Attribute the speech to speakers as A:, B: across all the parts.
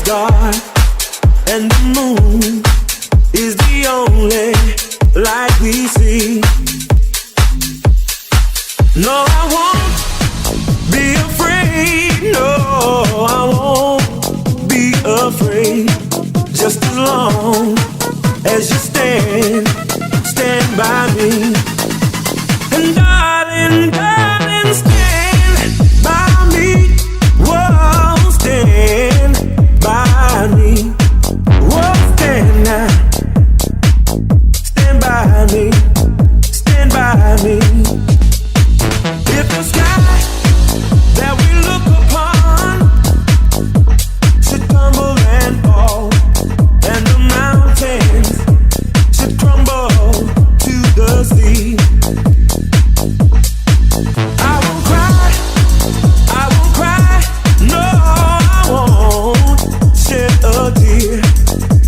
A: dark and the moon is the only light we see. No, I won't be afraid. No, I won't be afraid. Just as long as you stand by me. And darling, darling, stand by me. Whoa, stand by me. Whoa, stand now. Stand by me. Stand by me. If the sky that we look upon should tumble and fall, and the mountains should crumble to the sea, I won't cry, no, I won't shed a tear.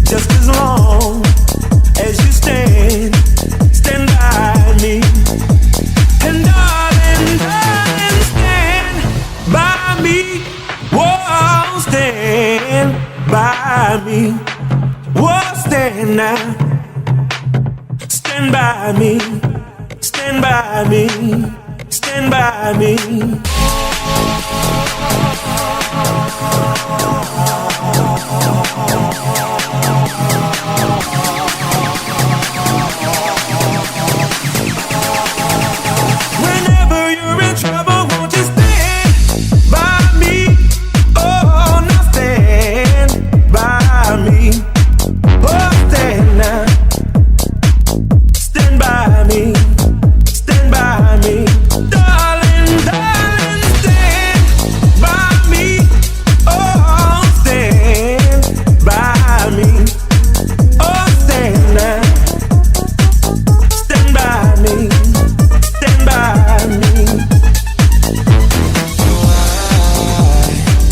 A: Just as long as you stand by me. And darling, darling, stand by me. Whoa, stand by me. Whoa, stand now. Stand by me. Stand by me. Stand by me. Whenever you're in trouble, won't you stand by me? Oh, now stand by me. Oh, stand now. Stand by me. Stand by me. Darling, darling, stand by me. Oh, stand by me. Oh, stand now. Stand by me. Stand by me.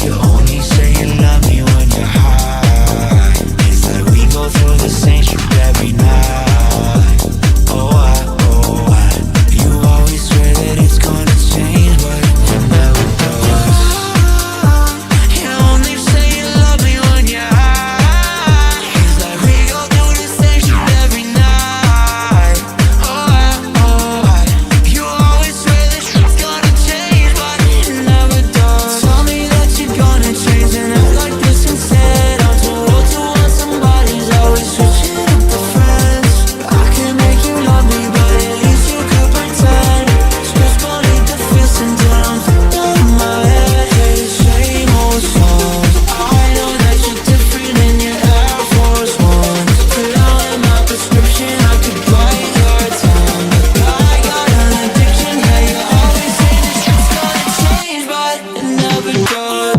B: You only say you love me when you're high. It's like we go through the same shit every night. Oh, you always swear that it's gonna change, but it never does. You only say you love me when you're high. It's like we go through the same shit every night. You always swear that shit's gonna change, but it never does. Tell me that you're gonna change and act like this instead. I'm too old to want somebody's always switching up the friends. I can make you love me, but at least you could pretend. Just believe the feels until I'm fucked up in my head. Hey, same old songs. I know that you're different in your Air Force Ones. Put on my prescription, I could bite your tongue. I got an addiction, yeah, you always say that shit's gonna change, but it never does.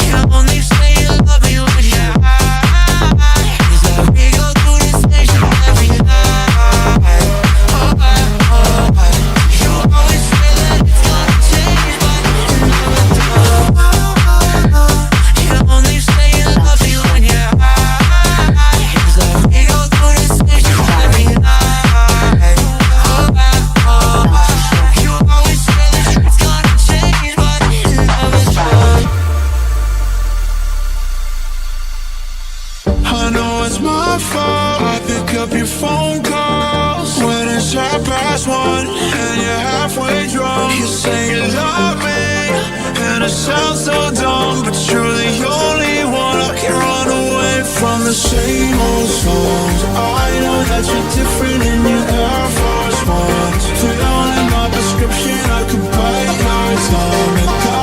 B: You only say you love me when you're high. It's like we go through the same shit every night. You always say that it's gonna change, but it never does. You only say you love me when you're high. It's like we go through the same shit every night. You always say that shit's gonna change, but it never does.
C: I know it's my fault. I pick up your phone calls when it's 1:30 and you're halfway drunk. You say you love me, and it sounds so dumb, but you're the only one I can run away from. The same old songs. I know that you're different in your Air Force Ones. Put on my prescription, I could bite your tongue.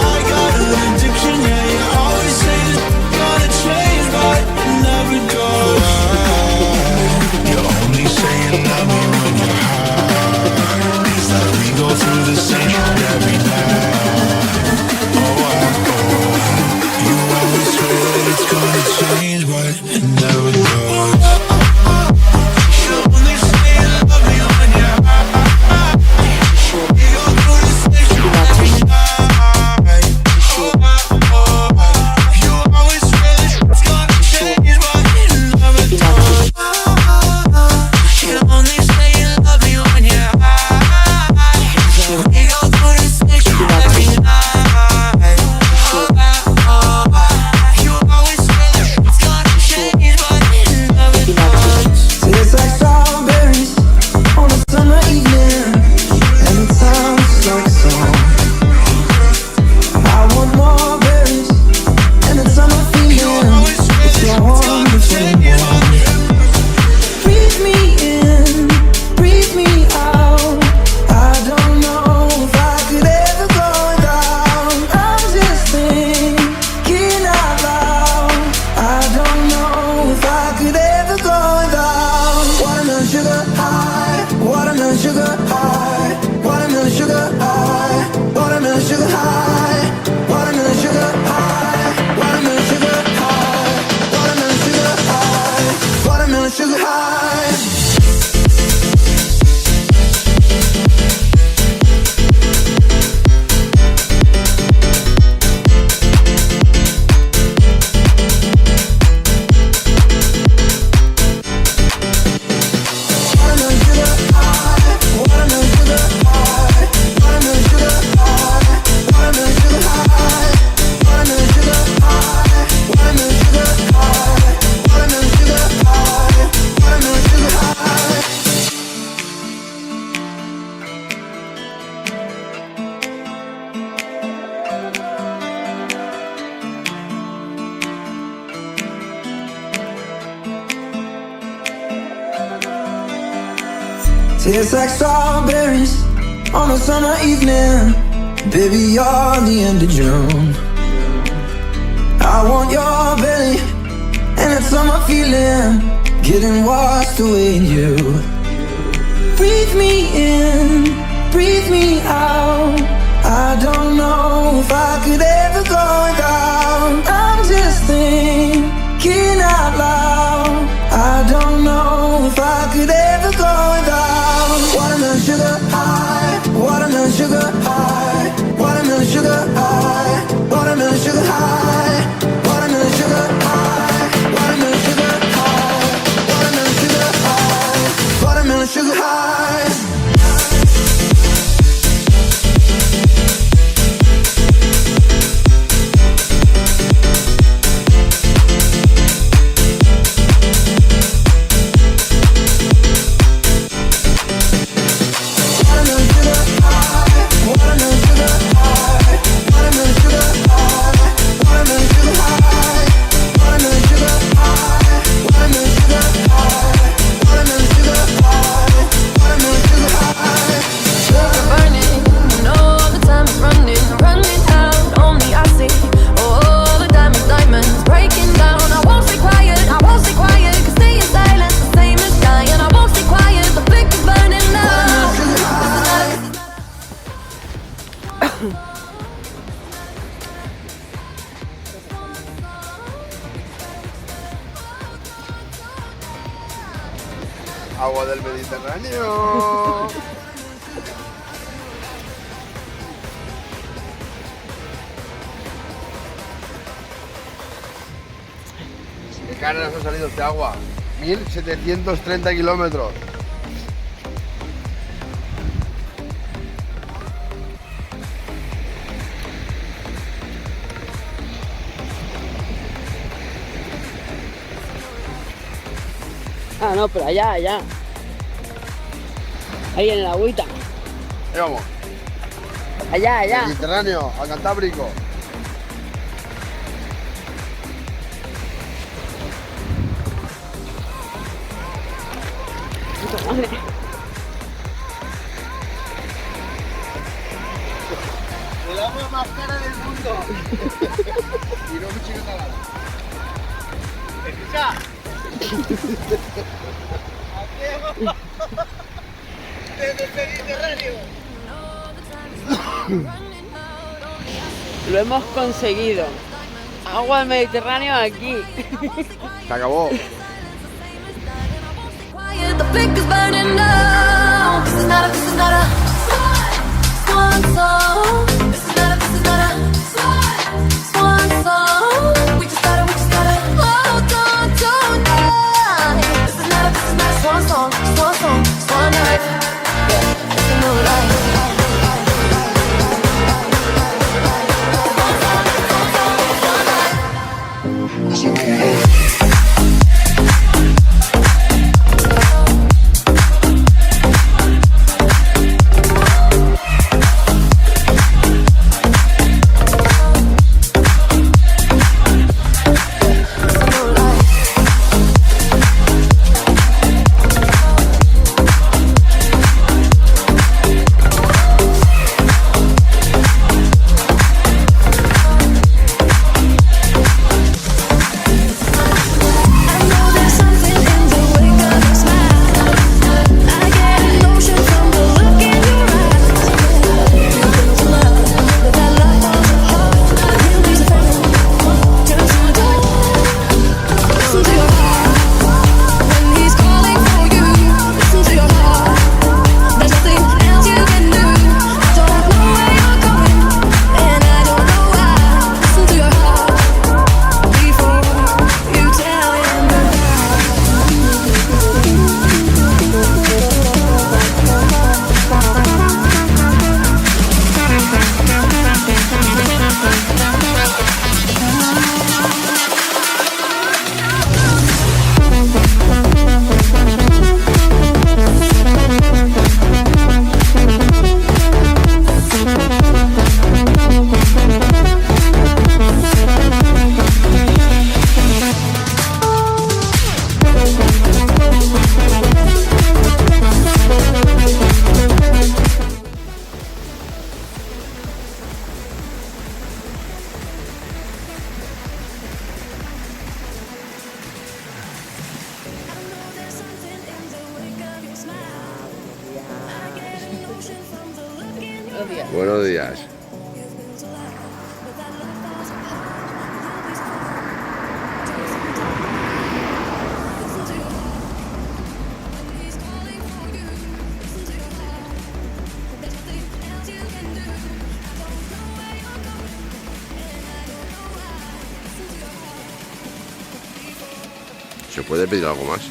C: I got an addiction, yeah, you always say it's gonna change, but it never does. You only say you love me when you're high. It's like we go through the same shit every night. You always swear that it's gonna change, but it never does. You only say you love me when you're high.
A: Tastes like strawberries on a summer evening. Baby, you're the end of June. I want your belly and that summer feeling, getting washed away in you. Breathe me in, breathe me out. I don't know if I could ever go without. I'm just thinking out loud. I don't know if I could ever go without. Watermelon sugar high, watermelon sugar high, watermelon sugar high, watermelon sugar high, watermelon sugar high, watermelon sugar high, watermelon sugar high, watermelon sugar high.
D: Agua del Mediterráneo. ¿Qué cara nos ha salido este agua? 1730 kilómetros.
E: Ah, no, pero allá, allá. Ahí en la agüita.
D: Ahí vamos.
E: Allá, allá.
D: Mediterráneo, al Cantábrico. El agua más cara del mundo. Y no me chica talada. ¿Escucha? Desde el Mediterráneo.
E: Lo hemos conseguido. Agua del Mediterráneo aquí.
D: Se acabó.
B: The flicker's burning down. This is not a swan song. This is not a swan song. We just gotta hold on tonight. This is not a swan song, swan night. Yeah, it's a new life.
E: buenos días.
F: Buenos días. ¿Se puede pedir algo más?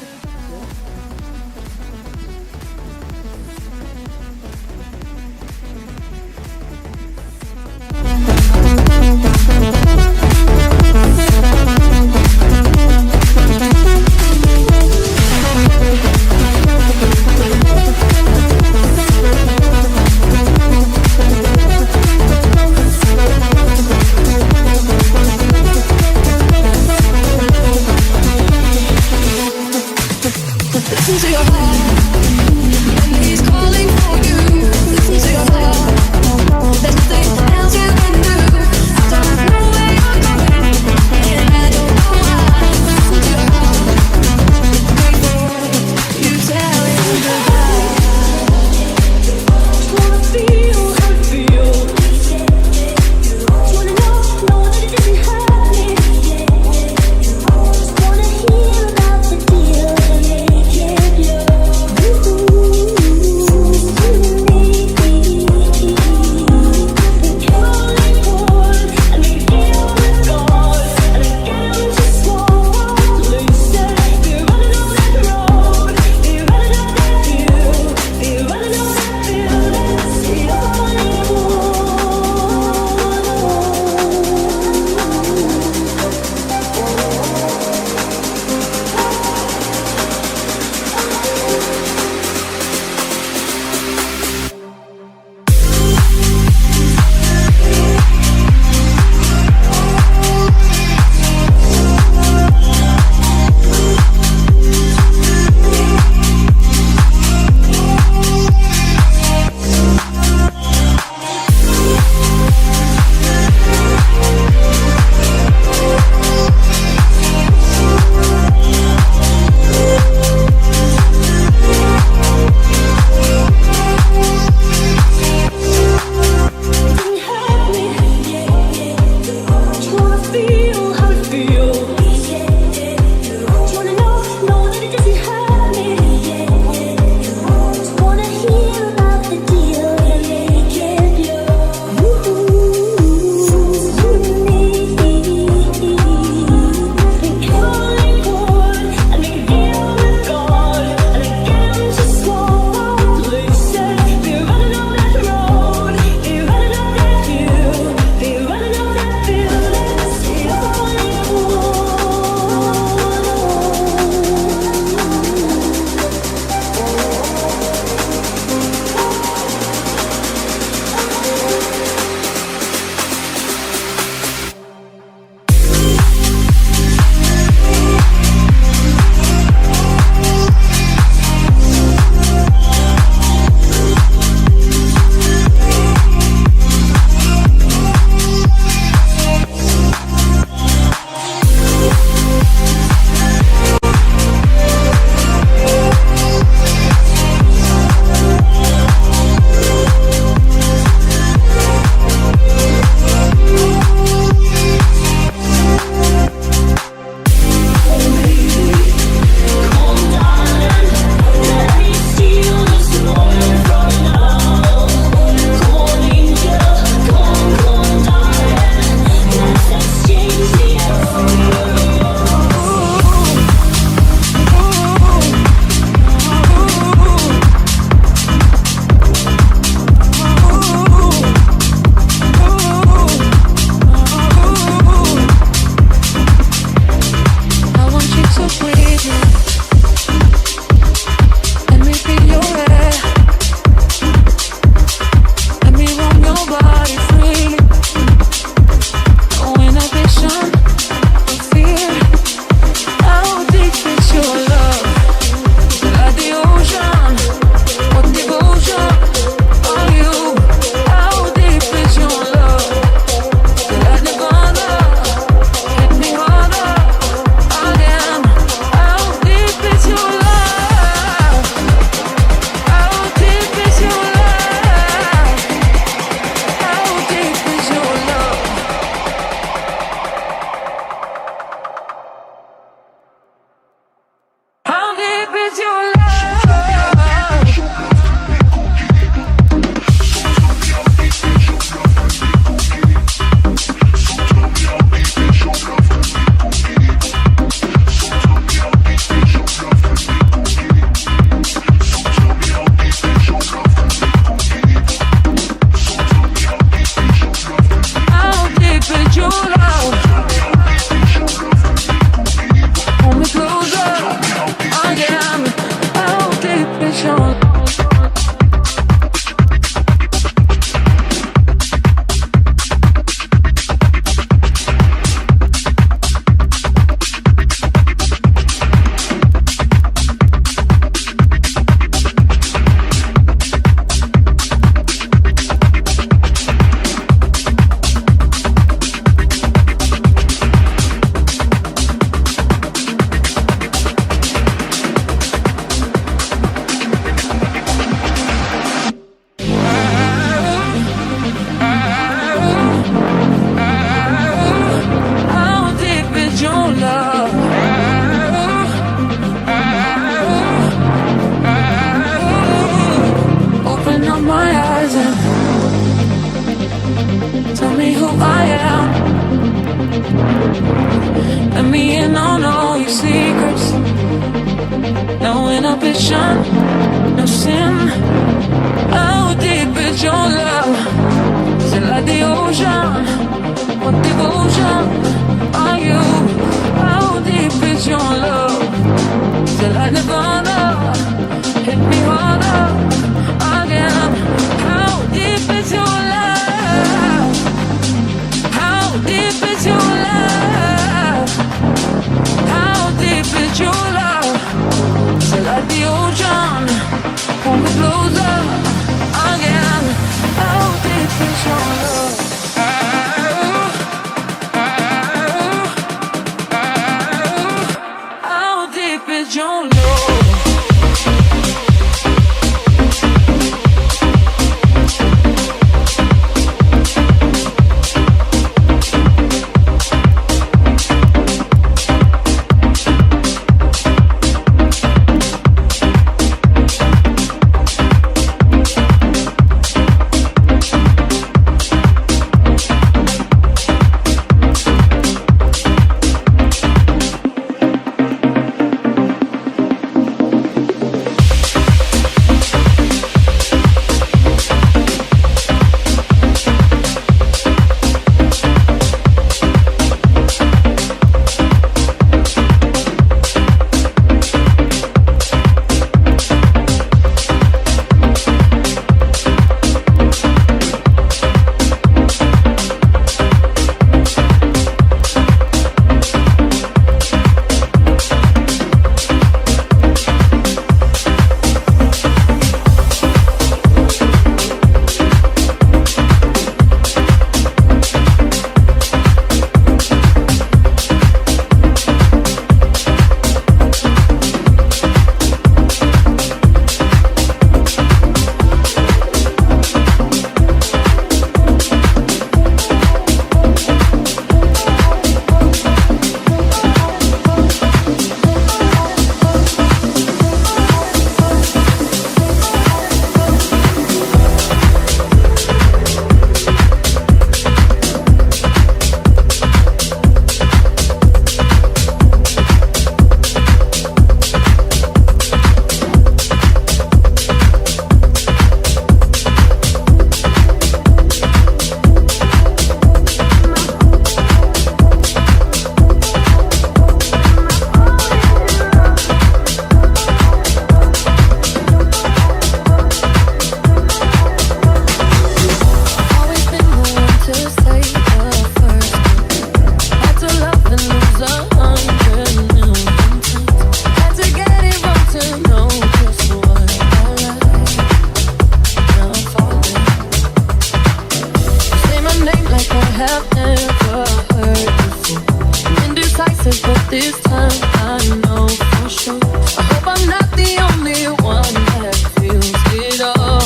B: this time, I know for sure. I hope I'm not the only one that feels it all.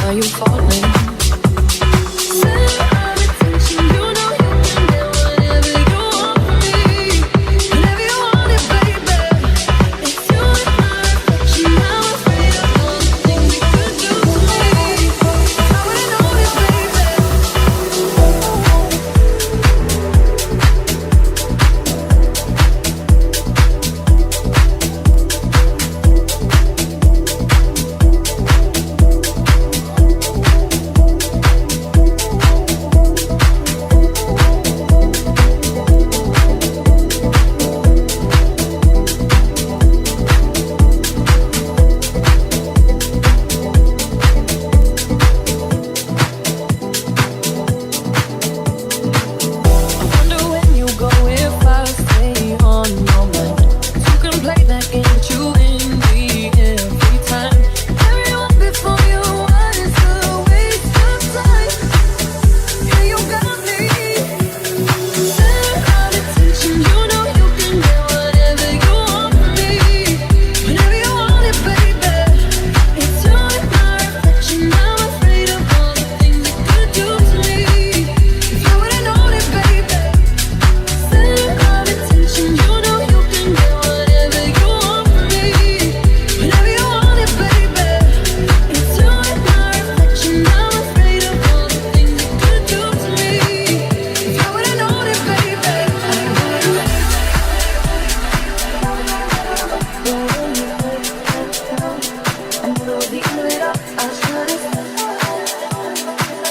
B: Are you falling? Center of attention, you know you can get whatever you want from me. Whenever you want it, baby. It's you and my reflection. I'm afraid of all the things you could do to me. I would've known it, baby. I wonder when you go if I stay on your mind. 'Cause you can play that game, but you win me every time. Everyone before you, what is a waste of time? Yeah, you got me. Center of attention, you know you can get whatever you want from me. Whenever you want it, baby. It's you and my reflection. I'm afraid of all the things you could do to me. If I would've known it, baby. Center of attention, you know you can get whatever you want from me. Whenever you want it, baby. It's you and my reflection. I'm afraid of all the things you could do to me. If I would've known it, baby, I would've. I knew there was the end of it all. I should've said.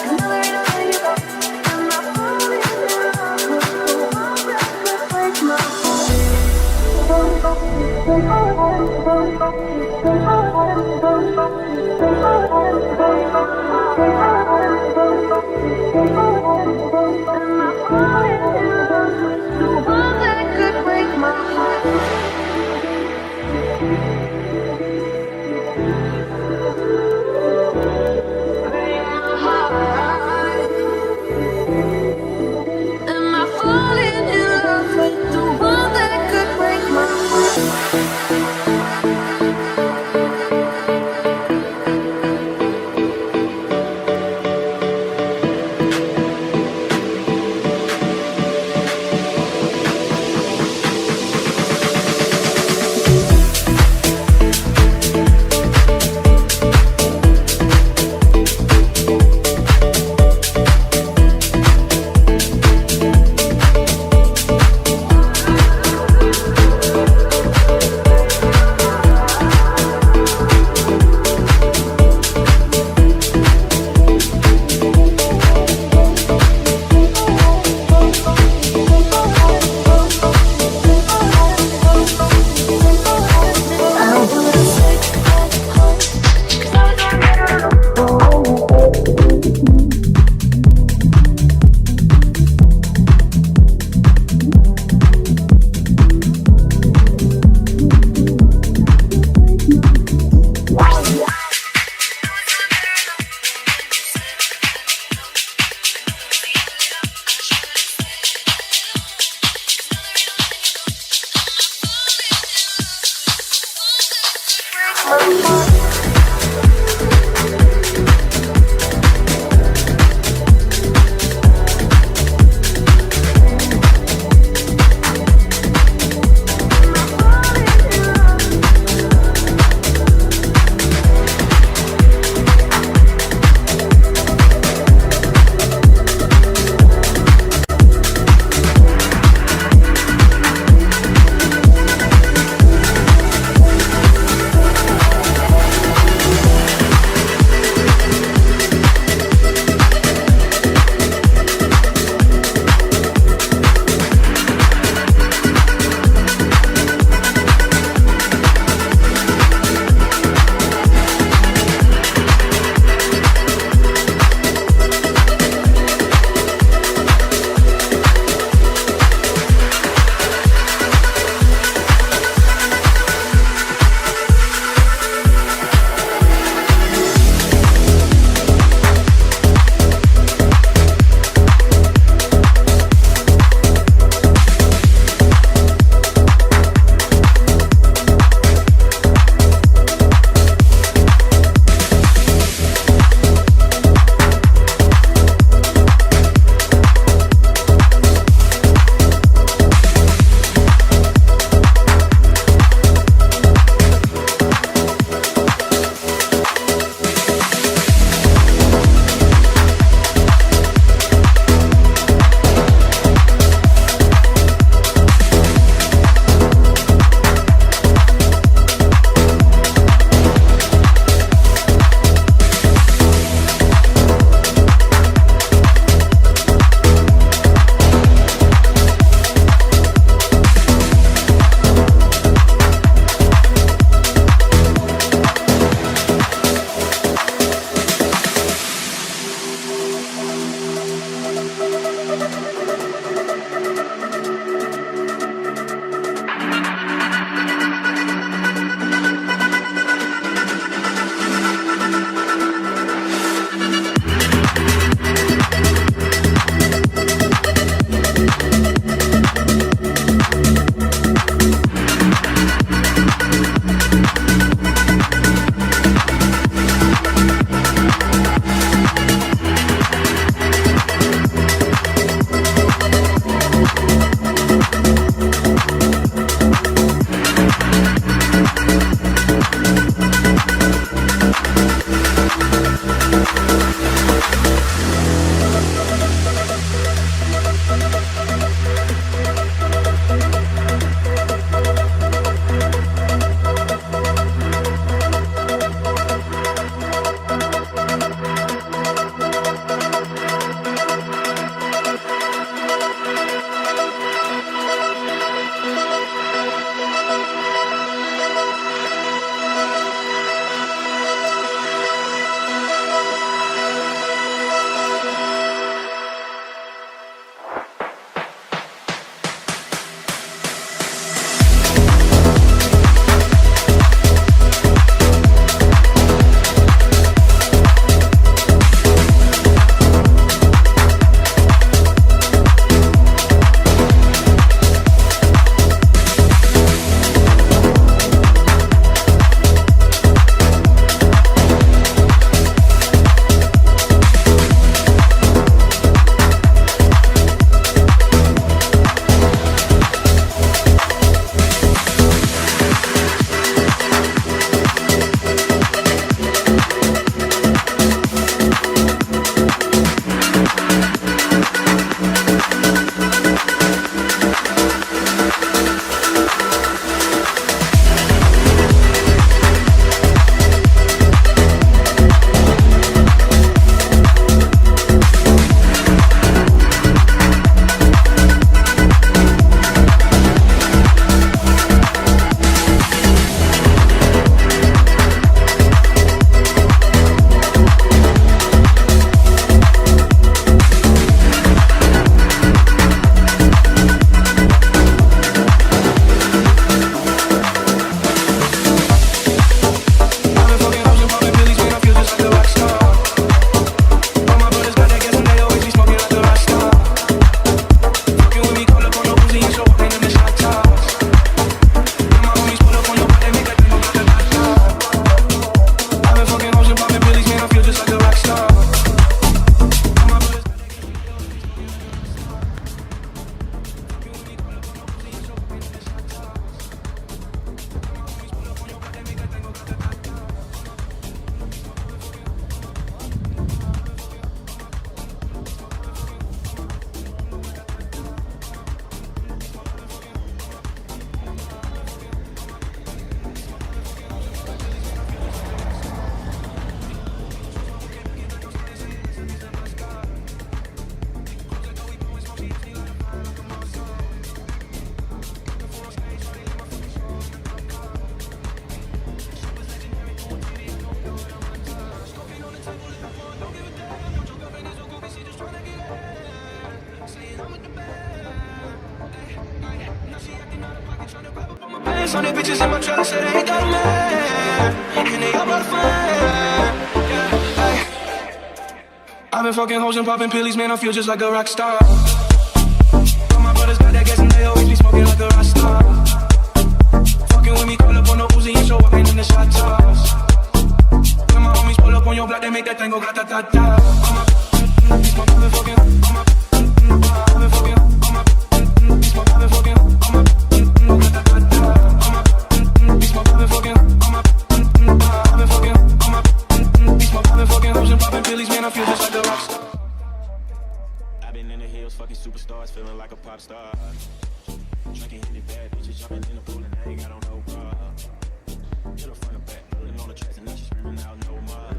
B: I know there ain't no letting you go. I'm not falling in love with the one that could break my Am I falling in love with the one that could break my heart? Pants on the bitches in my trailer say they ain't got a man, and they all about a fan. Yeah, ay. I've been fucking hoes and popping pillies, man, I feel just like a rock star. All my brothers got that gas and they always be smoking like a rock star. Fucking with me, call up on the Uzi and show up in the shot toss. When my homies pull up on your block, they make that thing go grata-ta-ta. I've been fucking, I've been fucking, I've been fucking, I've been in the hills, fucking superstars, feeling like a pop star. Drinking Henny bad bitches, jumping in the pool and they ain't got on no bra. Hit her front and back, pulling on the tracks and then she screaming out no more.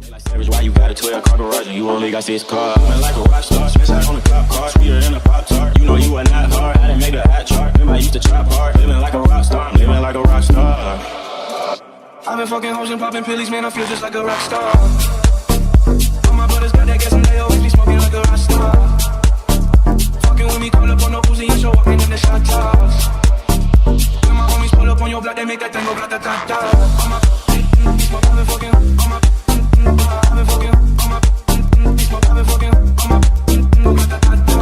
B: They like Savage, why you got a 12-car garage and you only got 6 cars? Feeling like a rock star, smash out on the cop car, sweeter than a Pop-Tart. You know you are not hard, I didn't make the hot chart. Remember I used to trap hard, living like a rock star, I'm living like a rock star. I've been fucking hoes and popping pillies, man, I feel just like a rock star. All my brothers got that gas and they always be smoking like a rock star. Fucking with me, call up on the Uzi and show up in the shot toss. When my homies pull up on your block, they make that thing go grata-ta-ta. I've been fucking, I've been fucking, I've been fucking, go grata-ta-ta.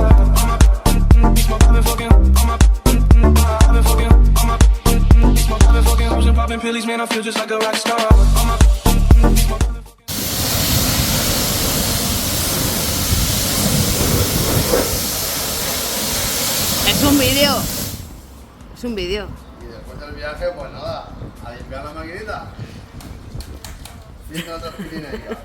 B: I've been fucking, I've been fucking, I've been fucking hoes and popping pillies, man, I feel just like a rock star.
E: Es un vídeo. Es un vídeo.
D: Y después del viaje, pues nada, a limpiar la maquinita. Fin de la Transpirenaica.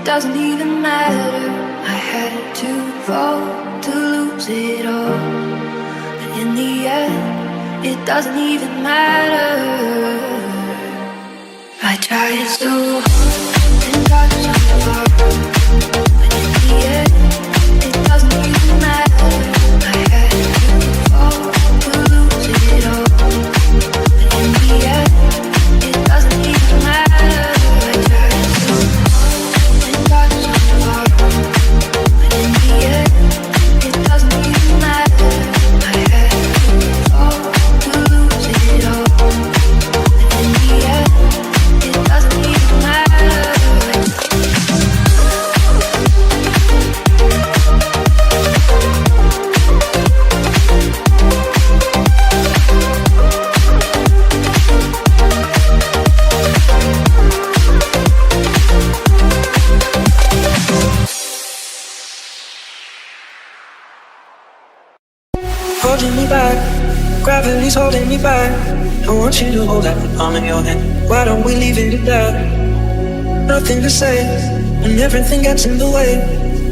G: Doesn't even matter. I had to fall to lose it all, but in the end, it doesn't even matter. I tried so hard and got so far, but in the end, it doesn't even matter. I had to fall to lose it all, but in the end, it doesn't even matter. I tried so hard and got so far, but in the end, it doesn't even matter. I had to fall to lose it all, but in the end, it doesn't even matter.
H: Holding me back, gravity's holding me back. I want you to hold that palm in your hand. Why don't we leave it at that? Nothing to say, when everything gets in the way.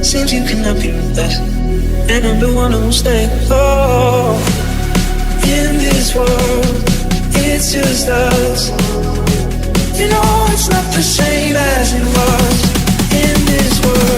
H: Seems you cannot be replaced, and I'm the one who will stay. Oh, in this world, it's just us. You know it's not the same as it was. In this world,